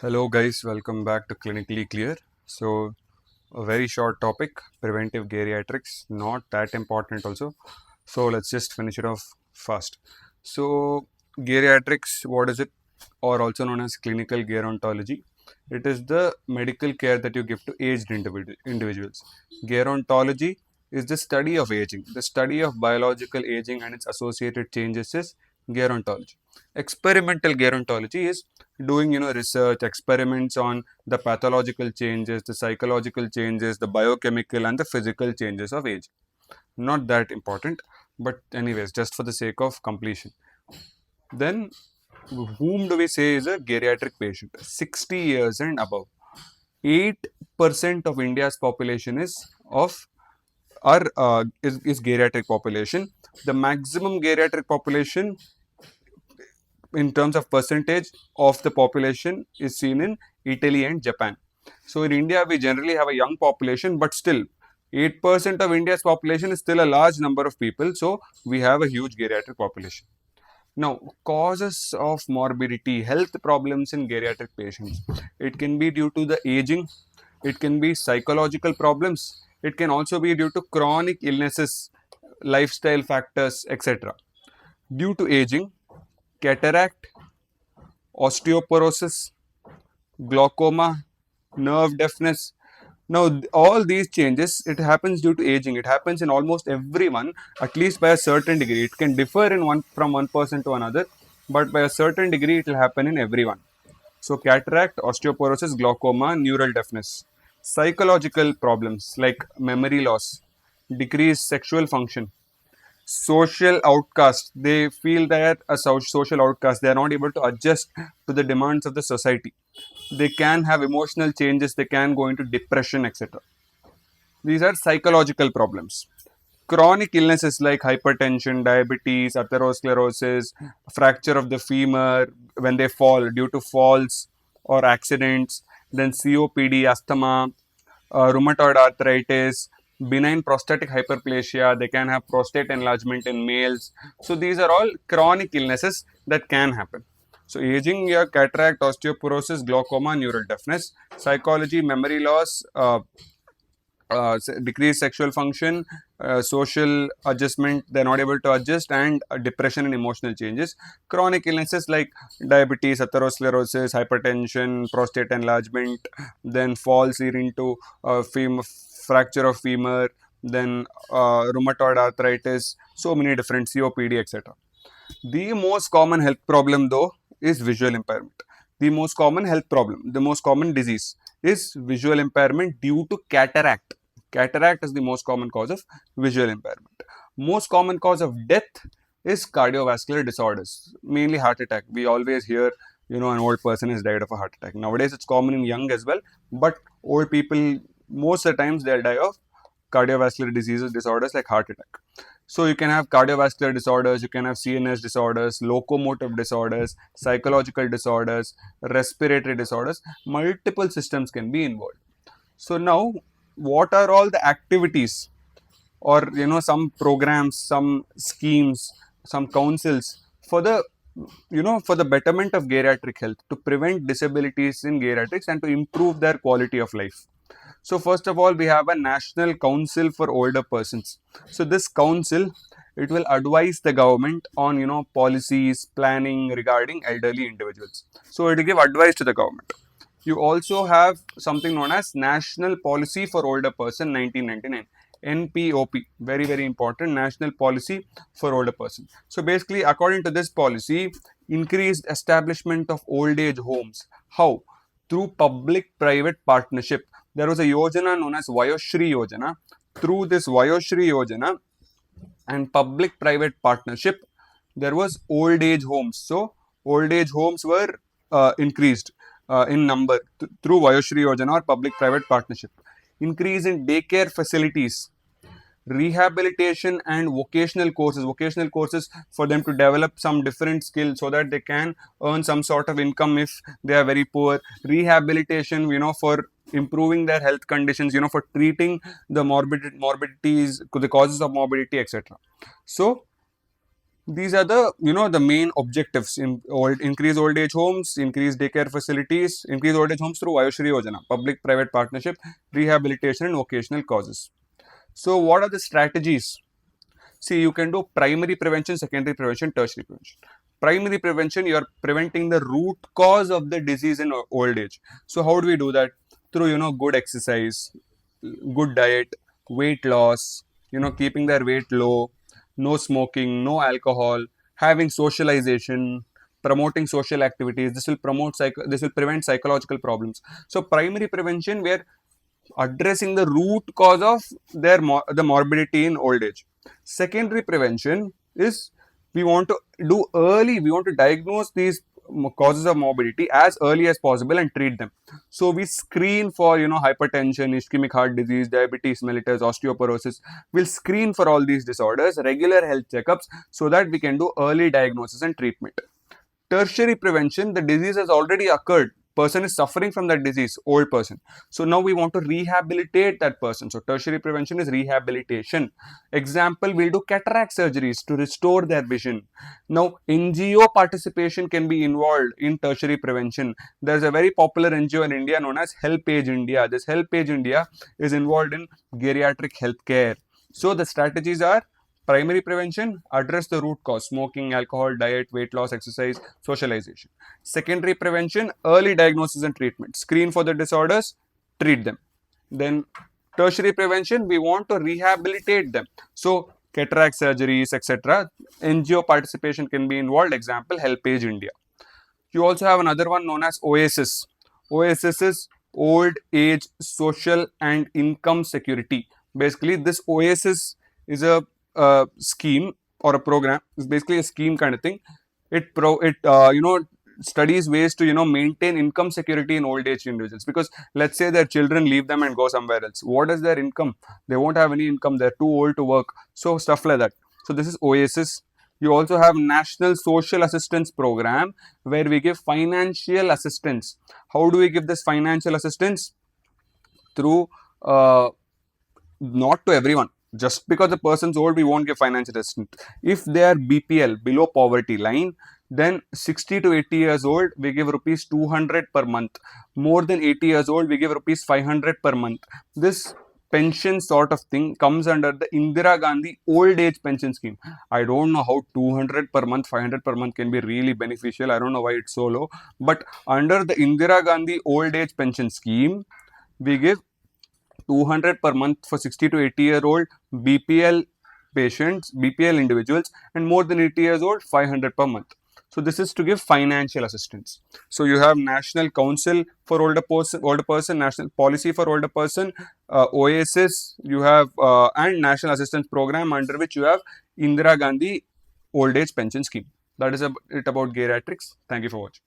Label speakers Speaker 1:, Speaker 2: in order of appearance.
Speaker 1: Hello guys, welcome back to Clinically Clear. So a very short topic, preventive geriatrics, not that important also. So let's just finish it off fast. So geriatrics, what is it? Or also known as clinical gerontology. It is the medical care that you give to aged individuals. Gerontology is the study of aging. The study of biological aging and its associated changes is gerontology. Experimental gerontology is doing research experiments on the pathological changes, the psychological changes, the biochemical and the physical changes of age. Not that important, but anyways, just for the sake of completion. Then whom do we say is a geriatric patient? 60 years and above. 8% of India's population is geriatric population. The maximum geriatric population in terms of percentage of the population is seen in Italy and Japan. So in India, we generally have a young population, but still 8% of India's population is still a large number of people. So we have a huge geriatric population. Now, causes of morbidity, health problems in geriatric patients. It can be due to the aging, it can be psychological problems, it can also be due to chronic illnesses, lifestyle factors, etc. Due to aging, cataract, osteoporosis, glaucoma, nerve deafness. Now, all these changes, it happens due to aging. It happens in almost everyone, at least by a certain degree. It can differ in from one person to another, but by a certain degree, it will happen in everyone. So, cataract, osteoporosis, glaucoma, neural deafness. Psychological problems like memory loss, decreased sexual function, social outcast. They feel that a social outcast. They are not able to adjust to the demands of the society. They can have emotional changes. They can go into depression, etc. These are psychological problems. Chronic illnesses like hypertension, diabetes, atherosclerosis, fracture of the femur when they fall due to falls or accidents, then COPD, asthma, rheumatoid arthritis, benign prostatic hyperplasia, they can have prostate enlargement in males. So these are all chronic illnesses that can happen. So aging, yeah, cataract, osteoporosis, glaucoma, neural deafness, psychology, memory loss, decreased sexual function, social adjustment, they're not able to adjust, and depression and emotional changes. Chronic illnesses like diabetes, atherosclerosis, hypertension, prostate enlargement, then falls leading to fracture of femur, then rheumatoid arthritis, so many different COPD, etc. The most common health problem though is visual impairment. The most common health problem, the most common disease is visual impairment due to cataract. Cataract is the most common cause of visual impairment. Most common cause of death is cardiovascular disorders, mainly heart attack. We always hear, an old person has died of a heart attack. Nowadays, it's common in young as well, but old people, most of the times, they'll die of cardiovascular diseases, disorders like heart attack. So you can have cardiovascular disorders, you can have CNS disorders, locomotive disorders, psychological disorders, respiratory disorders. Multiple systems can be involved. So now, what are all the activities or some programs, some schemes, some councils for the for the betterment of geriatric health, to prevent disabilities in geriatrics and to improve their quality of life? So first of all, we have a National Council for Older Persons. So this council, it will advise the government on policies, planning regarding elderly individuals. So it will give advice to the government. You also have something known as National Policy for Older Person 1999. NPOP, very, very important, National Policy for Older Person. So basically, according to this policy, increased establishment of old age homes. How? Through public-private partnership. There was a Yojana known as Vayoshri Yojana. Through this Vayoshri Yojana and public-private partnership, there was old age homes. So old age homes were increased in number through Vayoshri Yojana or public-private partnership. Increase in daycare facilities, rehabilitation and vocational courses for them to develop some different skills so that they can earn some sort of income if they are very poor. Rehabilitation, for improving their health conditions, for treating the morbidities, the causes of morbidity, etc. So These are the the main objectives in increase old age homes, increase daycare facilities, increase old age homes through Ayushri Yojana, public private partnership, rehabilitation and vocational causes. So what are the strategies? See, you can do primary prevention, secondary prevention, tertiary prevention. Primary prevention, you are preventing the root cause of the disease in old age. So how do we do that? Through good exercise, good diet, weight loss, keeping their weight low, no smoking, no alcohol, having socialization, promoting social activities. This will prevent psychological problems. So primary prevention, where addressing the root cause of the morbidity in old age. Secondary prevention is, we want to do early, we want to diagnose these causes of morbidity as early as possible and treat them. So we screen for hypertension, ischemic heart disease, diabetes mellitus, osteoporosis. We'll screen for all these disorders, regular health checkups, so that we can do early diagnosis and treatment. Tertiary prevention, the disease has already occurred, person is suffering from that disease, old person, so now we want to rehabilitate that person. So tertiary prevention is rehabilitation. Example, we'll do cataract surgeries to restore their vision. Now NGO participation can be involved in tertiary prevention. There's a very popular NGO in India known as Help Age India. This Help Age India is involved in geriatric healthcare. So the strategies are: primary prevention, address the root cause, smoking, alcohol, diet, weight loss, exercise, socialization. Secondary prevention, early diagnosis and treatment, screen for the disorders, treat them. Then tertiary prevention, we want to rehabilitate them. So cataract surgeries, etc. NGO participation can be involved. Example, Help Age India. You also have another one known as OASIS. OASIS is Old Age Social and Income Security. Basically, this OASIS is a scheme or a program. It's basically a scheme kind of thing. It studies ways to maintain income security in old age individuals, because let's say their children leave them and go somewhere else. What is their income? They won't have any income. They're too old to work. So stuff like that. So this is OASIS. You also have National Social Assistance Program, where we give financial assistance. How do we give this financial assistance? Through not to everyone. Just because the person's old, we won't give financial assistance. If they are BPL, below poverty line, then 60 to 80 years old, we give rupees 200 per month. More than 80 years old, we give rupees 500 per month. This pension sort of thing comes under the Indira Gandhi old age pension scheme. I don't know how 200 per month, 500 per month can be really beneficial. I don't know why it's so low. But under the Indira Gandhi old age pension scheme, we give 200 per month for 60 to 80 year old BPL patients, BPL individuals, and more than 80 years old, 500 per month. So this is to give financial assistance. So you have National Council for older person, National Policy for Older Person, OASIS, you have and National Assistance Program, under which you have Indira Gandhi Old Age Pension Scheme. That is it about geriatrics. Thank you for watching.